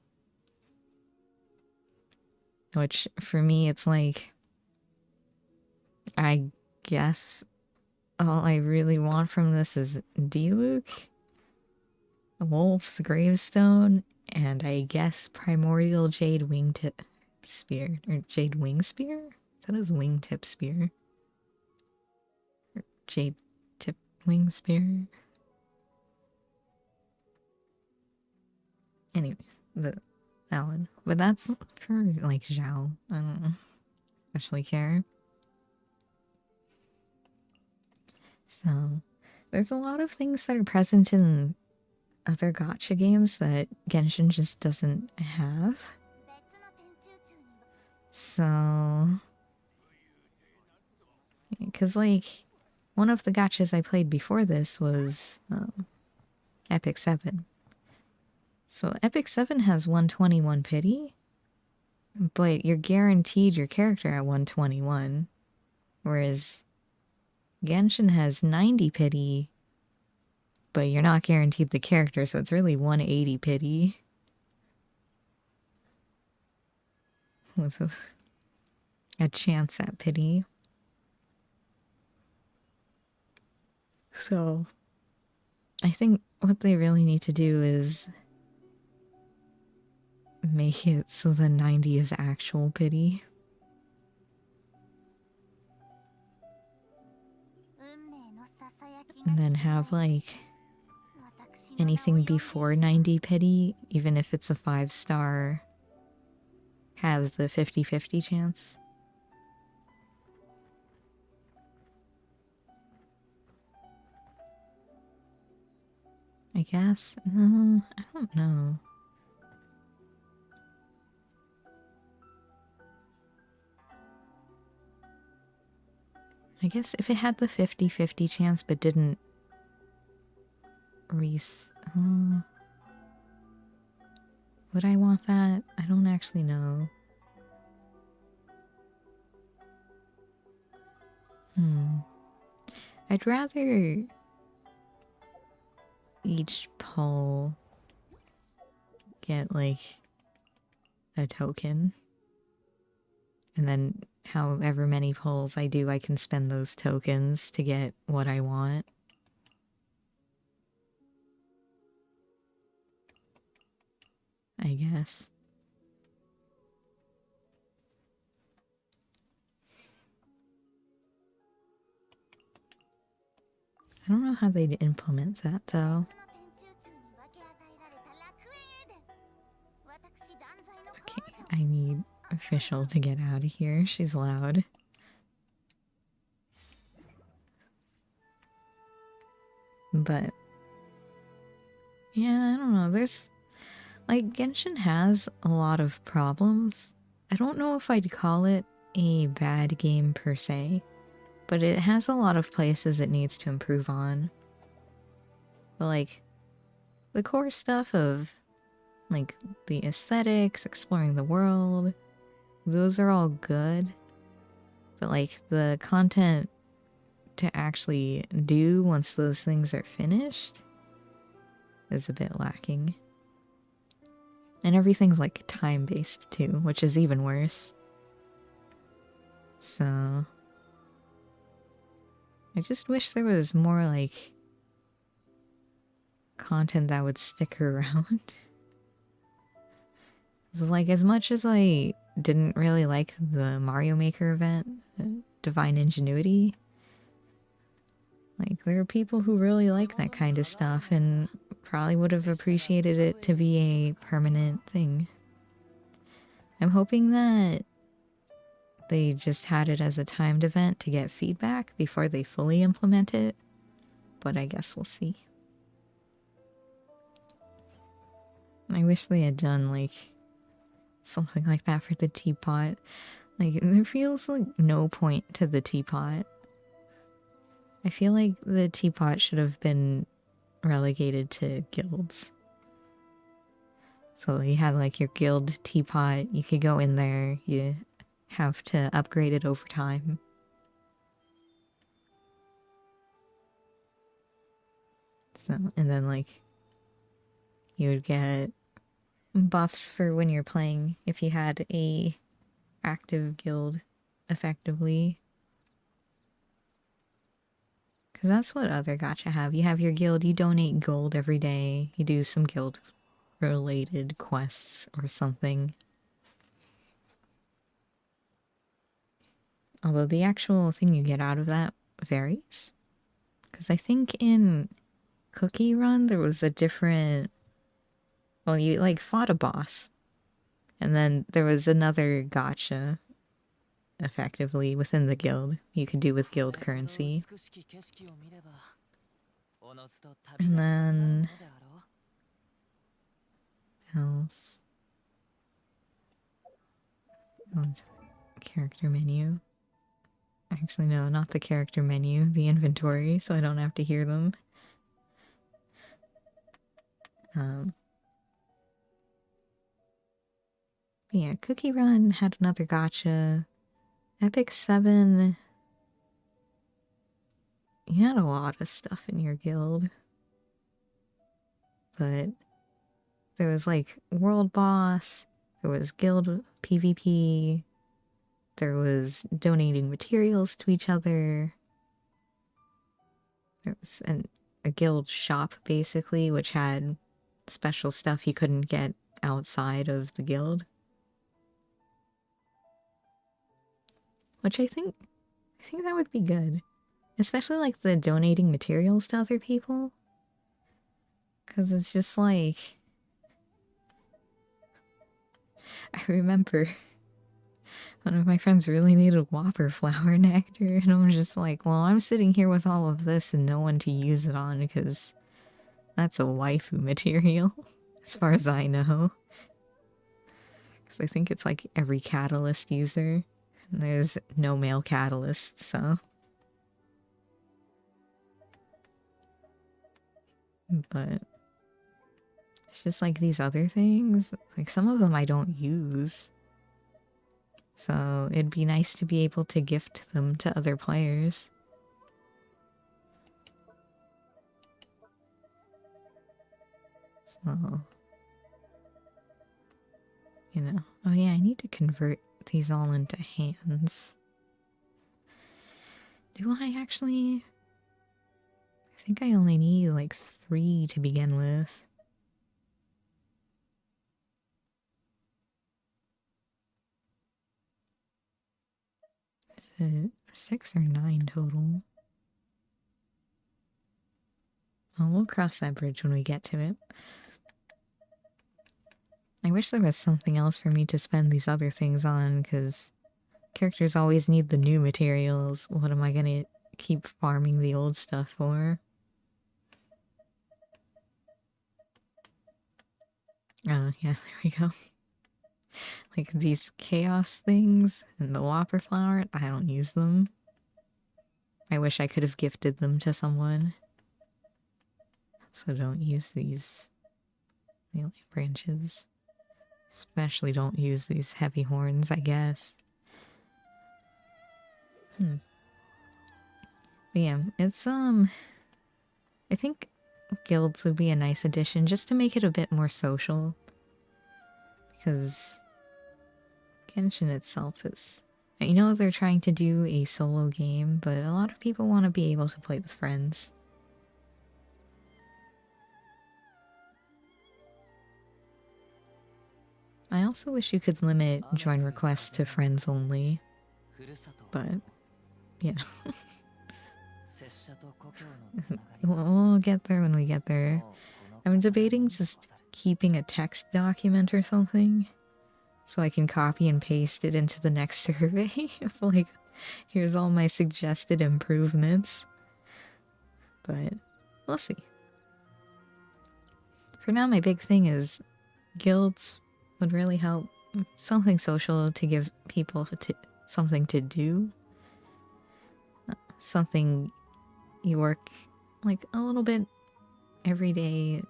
Which, for me, it's like, I guess all I really want from this is Diluc, Wolf's Gravestone, and I guess Primordial Jade Wingtip Spear. Or Jade Wing Spear? That is Wingtip Spear. Or Jade Tip Wing Spear. Anyway, that one. But that's for like Zhao. I don't especially care. So there's a lot of things that are present in other gacha games that Genshin just doesn't have. So, because like one of the gachas I played before this was Epic 7. So Epic 7 has 121 pity, but you're guaranteed your character at 121, whereas Genshin has 90 pity, but you're not guaranteed the character, so it's really 180 pity. With a chance at pity. So, I think what they really need to do is make it so the 90 is actual pity. And then have like anything before 90 pity, even if it's a 5-star, have the 50-50 chance. I guess. No, I don't know. I guess if it had the 50-50 chance but didn't would I want that? I don't actually know. I'd rather each pull get like a token. And then however many pulls I do, I can spend those tokens to get what I want. I guess. I don't know how they'd implement that though. Okay, I need Official to get out of here. She's loud. But yeah, I don't know. There's like Genshin has a lot of problems. I don't know if I'd call it a bad game per se, but it has a lot of places it needs to improve on. But like the core stuff of like the aesthetics, exploring the world, those are all good. But like the content to actually do once those things are finished is a bit lacking. And everything's like time-based too, which is even worse. So I just wish there was more like content that would stick around. Like as much as I didn't really like the Mario Maker event, Divine Ingenuity, like there are people who really like that kind of stuff and probably would have appreciated it to be a permanent thing. I'm hoping that they just had it as a timed event to get feedback before they fully implement it, but I guess we'll see. I wish they had done like something like that for the teapot. Like there feels like no point to the teapot. I feel like the teapot should have been relegated to guilds. So you had like your guild teapot, you could go in there, you have to upgrade it over time. So, and then like you would get buffs for when you're playing if you had a active guild effectively. Because that's what other gacha have. You have your guild, you donate gold every day, you do some guild related quests or something. Although the actual thing you get out of that varies. Because I think in Cookie Run there was a different. Well, you like fought a boss, and then there was another gotcha effectively within the guild you could do with guild currency. And then else. Oh, character menu. Actually, no, not the character menu, the inventory, so I don't have to hear them. Yeah, Cookie Run had another gotcha. Epic 7, you had a lot of stuff in your guild. But there was like World Boss, there was Guild PvP, there was donating materials to each other. There was a guild shop basically, which had special stuff you couldn't get outside of the guild. Which I think that would be good. Especially like the donating materials to other people. Because it's just like... I remember one of my friends really needed Whopper flower nectar, and I was just like, well, I'm sitting here with all of this and no one to use it on because that's a waifu material, as far as I know. Because I think it's like every catalyst user, and there's no male catalyst, so... But it's just like these other things, like some of them I don't use. So it'd be nice to be able to gift them to other players. So, you know. Oh yeah, I need to convert these all into hands. Do I actually? I think I only need like 3 to begin with. 6 or 9 total. Oh, we'll cross that bridge when we get to it. I wish there was something else for me to spend these other things on, because characters always need the new materials. What am I gonna keep farming the old stuff for? Yeah, there we go. Like these chaos things and the Whopper flower, I don't use them. I wish I could have gifted them to someone. So don't use these melee branches. Especially don't use these heavy horns, I guess. But yeah, it's I think guilds would be a nice addition just to make it a bit more social. Because Genshin itself is... I know they're trying to do a solo game, but a lot of people want to be able to play with friends. I also wish you could limit join requests to friends only. But, you know. We'll get there when we get there. I'm debating just keeping a text document or something, so I can copy and paste it into the next survey. Of like, here's all my suggested improvements. But we'll see. For now, my big thing is guilds would really help. Something social to give people something to do. Something you work like a little bit every day.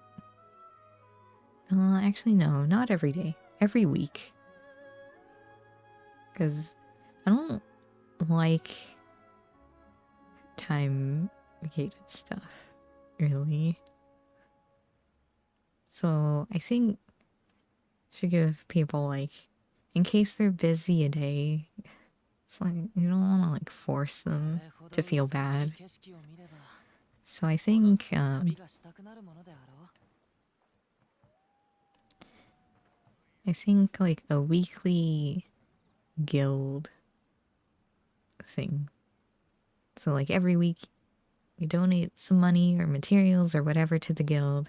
Actually, no, not every day. Every week. Because I don't like time-gated stuff, really. So I think should give people, like, in case they're busy a day, it's like you don't want to like force them to feel bad. So I think like a weekly guild thing. So like every week You donate some money or materials or whatever to the guild.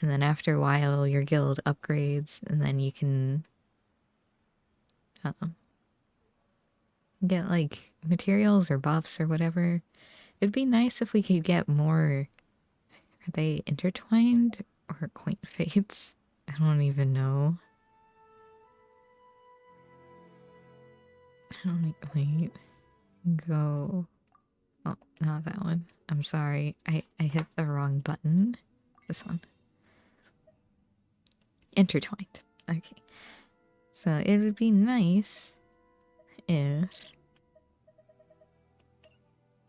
And then after a while, your guild upgrades, and then you can get like materials or buffs or whatever. It'd be nice if we could get more. Are they intertwined or quaint fates? I don't even know. I don't wait. Go. Oh, not that one. I'm sorry. I hit the wrong button. This one. Intertwined. Okay. So it would be nice if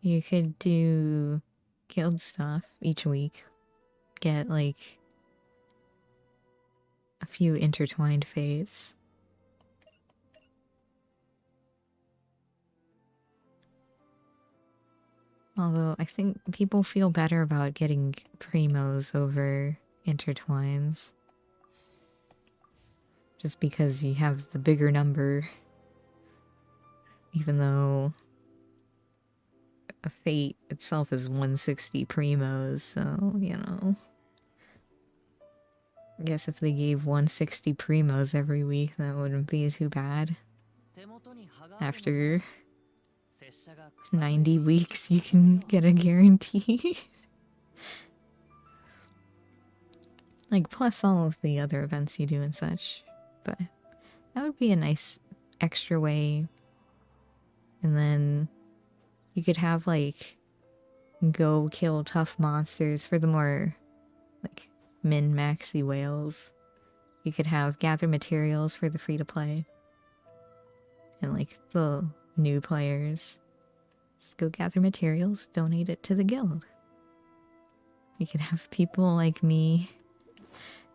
you could do guild stuff each week. Get like a few intertwined faiths. Although I think people feel better about getting primos over intertwines. Just because you have the bigger number. Even though a fate itself is 160 primos, so, you know. I guess if they gave 160 primos every week, that wouldn't be too bad. After 90 weeks, you can get a guarantee. Like, plus all of the other events you do and such. But that would be a nice extra way. And then you could have, like, go kill tough monsters for the more, like, min-maxy whales. You could have gather materials for the free-to-play. And, like, the new players. Just go gather materials, donate it to the guild. You could have people like me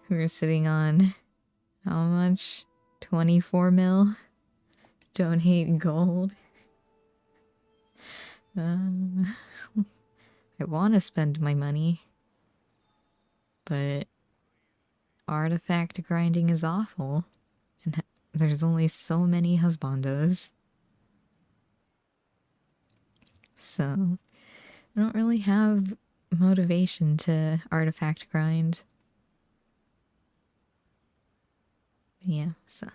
who are sitting on, how much? 24 mil? Donate gold. I want to spend my money, but artifact grinding is awful, and there's only so many husbandos. So, I don't really have motivation to artifact grind. Yeah, so.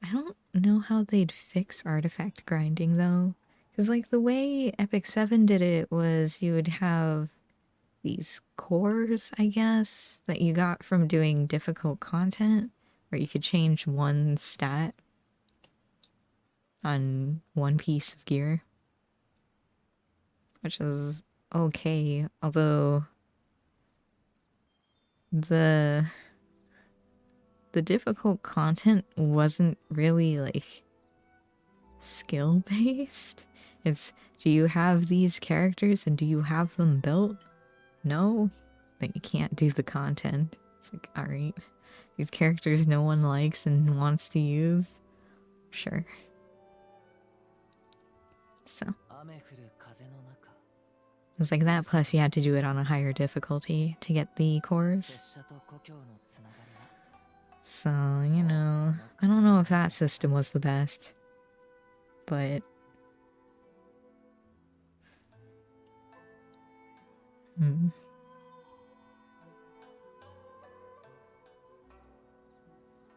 I don't know how they'd fix artifact grinding, though. Because, like, the way Epic 7 did it was you would have these cores, I guess, that you got from doing difficult content, where you could change one stat on one piece of gear. Which is okay, although the difficult content wasn't really, like, skill-based. It's, do you have these characters and do you have them built? No? Then you can't do the content. It's like, alright. These characters no one likes and wants to use? Sure. So. It's like that, plus you had to do it on a higher difficulty to get the cores. So, you know, I don't know if that system was the best. But...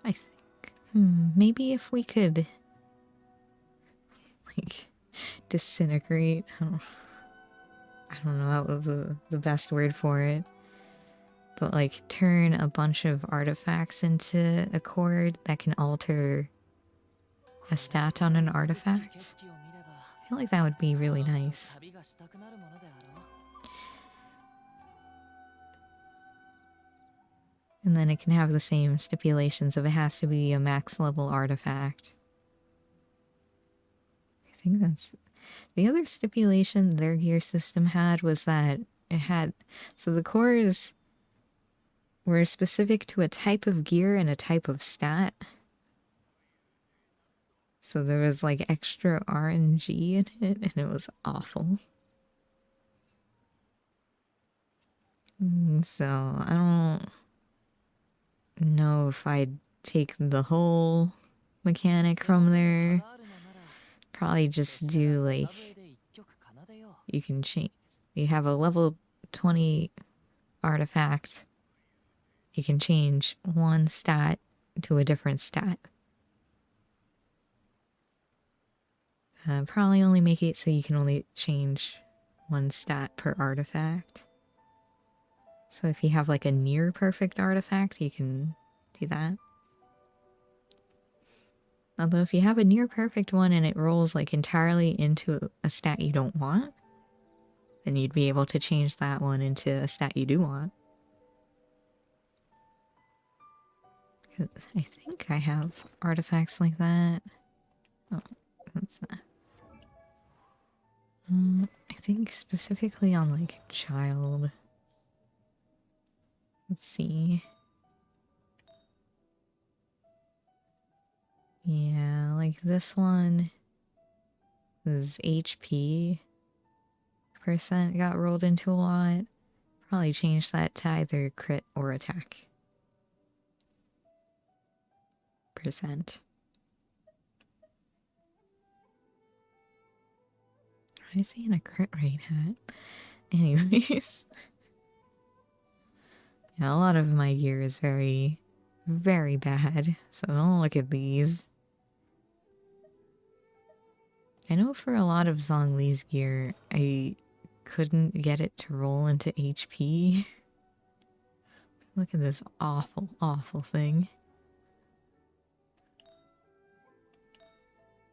I think... maybe if we could... like... disintegrate... I don't know, that was the best word for it. But, like, turn a bunch of artifacts into a chord that can alter a stat on an artifact. I feel like that would be really nice. And then it can have the same stipulations of it has to be a max level artifact. I think that's... The other stipulation their gear system had was that it had... So the cores were specific to a type of gear and a type of stat. So there was like extra RNG in it, and it was awful. So I don't know if I'd take the whole mechanic from there. Probably just do like you can change. You have a level 20 artifact. You can change one stat to a different stat. Probably only make it so you can only change one stat per artifact. So if you have like a near perfect artifact, you can do that. Although if you have a near perfect one and it rolls like entirely into a stat you don't want, then you'd be able to change that one into a stat you do want. 'Cause I think I have artifacts like that. Oh, that's not. I think specifically on like child. Let's see. Yeah, like this one is HP percent got rolled into a lot. Probably change that to either crit or attack percent. Why is he in a crit rate hat? Anyways. Yeah, a lot of my gear is very, very bad. So don't look at these. I know for a lot of Zhongli's gear, I couldn't get it to roll into HP. Look at this awful, awful thing.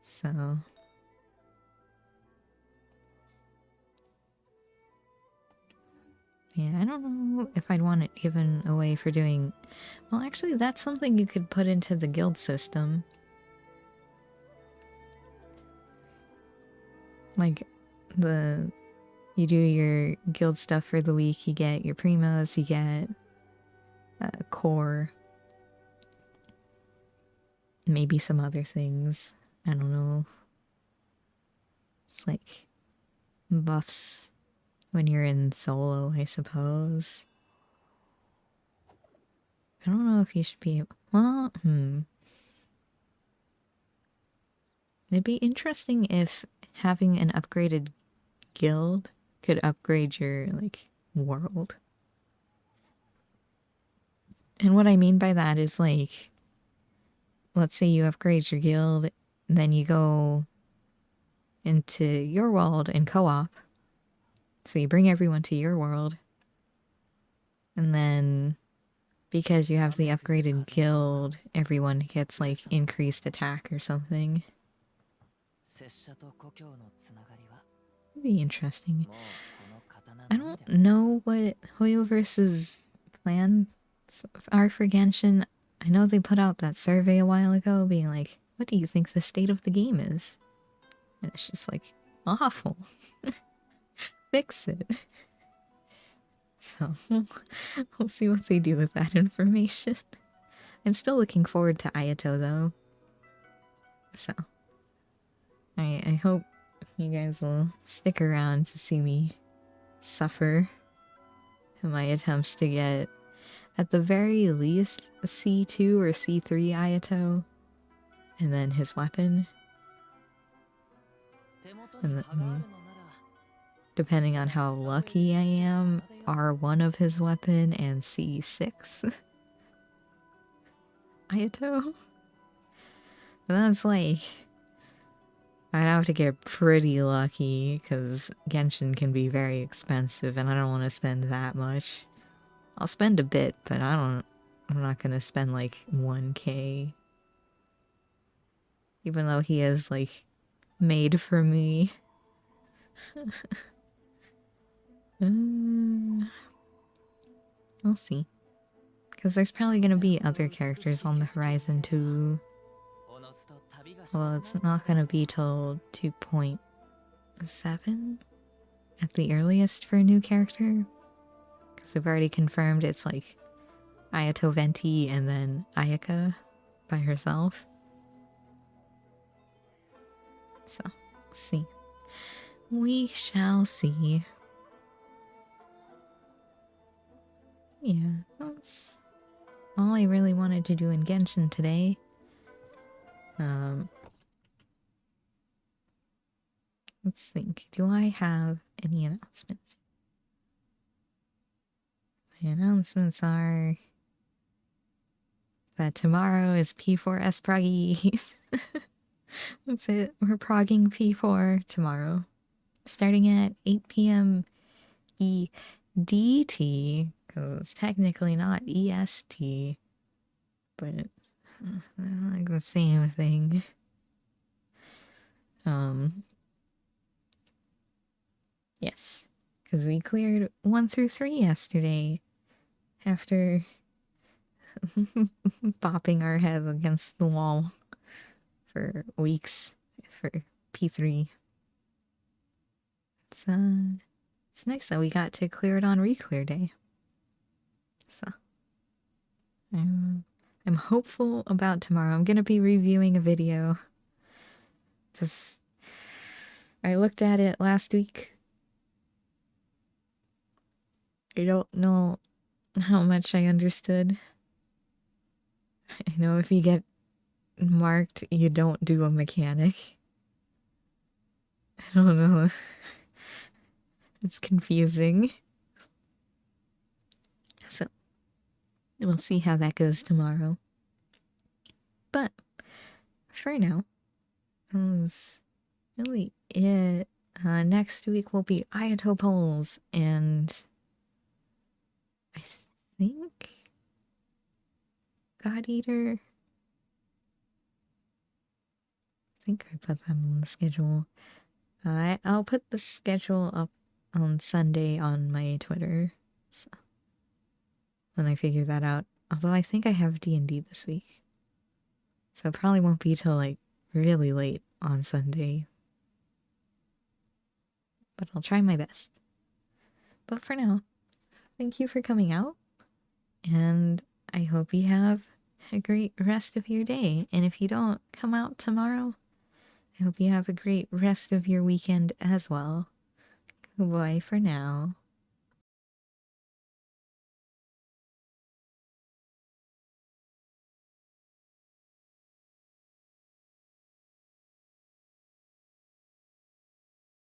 So... yeah, I don't know if I'd want it given away for doing... well, actually, that's something you could put into the guild system. Like, you do your guild stuff for the week, you get your primos, you get core, maybe some other things. I don't know. It's like buffs when you're in solo, I suppose. I don't know if you should be able... well, it'd be interesting if having an upgraded guild could upgrade your, like, world. And what I mean by that is, like, let's say you upgrade your guild, then you go into your world in co-op. So you bring everyone to your world. And then, because you have the upgraded guild, everyone gets, like, increased attack or something. It'd be interesting. I don't know what Hoyoverse's plans are for Genshin. I know they put out that survey a while ago being like, what do you think the state of the game is? And it's just like, awful. Fix it. So, we'll see what they do with that information. I'm still looking forward to Ayato though. So, I hope you guys will stick around to see me suffer in my attempts to get, at the very least, a C2 or C3 Ayato, and then his weapon. And then, depending on how lucky I am, R1 of his weapon and C6 Ayato. But that's like... I'd have to get pretty lucky, because Genshin can be very expensive, and I don't want to spend that much. I'll spend a bit, but I'm not gonna spend like 1k. Even though he is like made for me. We'll see. Because there's probably gonna be other characters on the horizon too. Well, it's not gonna be till 2.7 at the earliest for a new character. Because they've already confirmed it's like Ayato Venti and then Ayaka by herself. So, see. We shall see. Yeah, that's all I really wanted to do in Genshin today. Let's think. Do I have any announcements? My announcements are that tomorrow is P4S Proggies. That's it. We're progging P4 tomorrow. Starting at 8 p.m. EDT, because it's technically not EST, but they're like the same thing. Yes, because we cleared 1 through 3 yesterday after bopping our head against the wall for weeks for P3. It's nice that we got to clear it on Reclear Day. So I'm hopeful about tomorrow. I'm gonna be reviewing a video. Just I looked at it last week. I don't know how much I understood. I know if you get marked, you don't do a mechanic. I don't know. It's confusing. So, we'll see how that goes tomorrow. But, for now, that's really it. Next week will be Ayato polls, and I think God Eater. I think I put that on the schedule. I'll put the schedule up on Sunday on my Twitter. So when I figure that out. Although I think I have D&D this week. So it probably won't be till like really late on Sunday. But I'll try my best. But for now, thank you for coming out. And I hope you have a great rest of your day. And if you don't come out tomorrow, I hope you have a great rest of your weekend as well. Goodbye for now.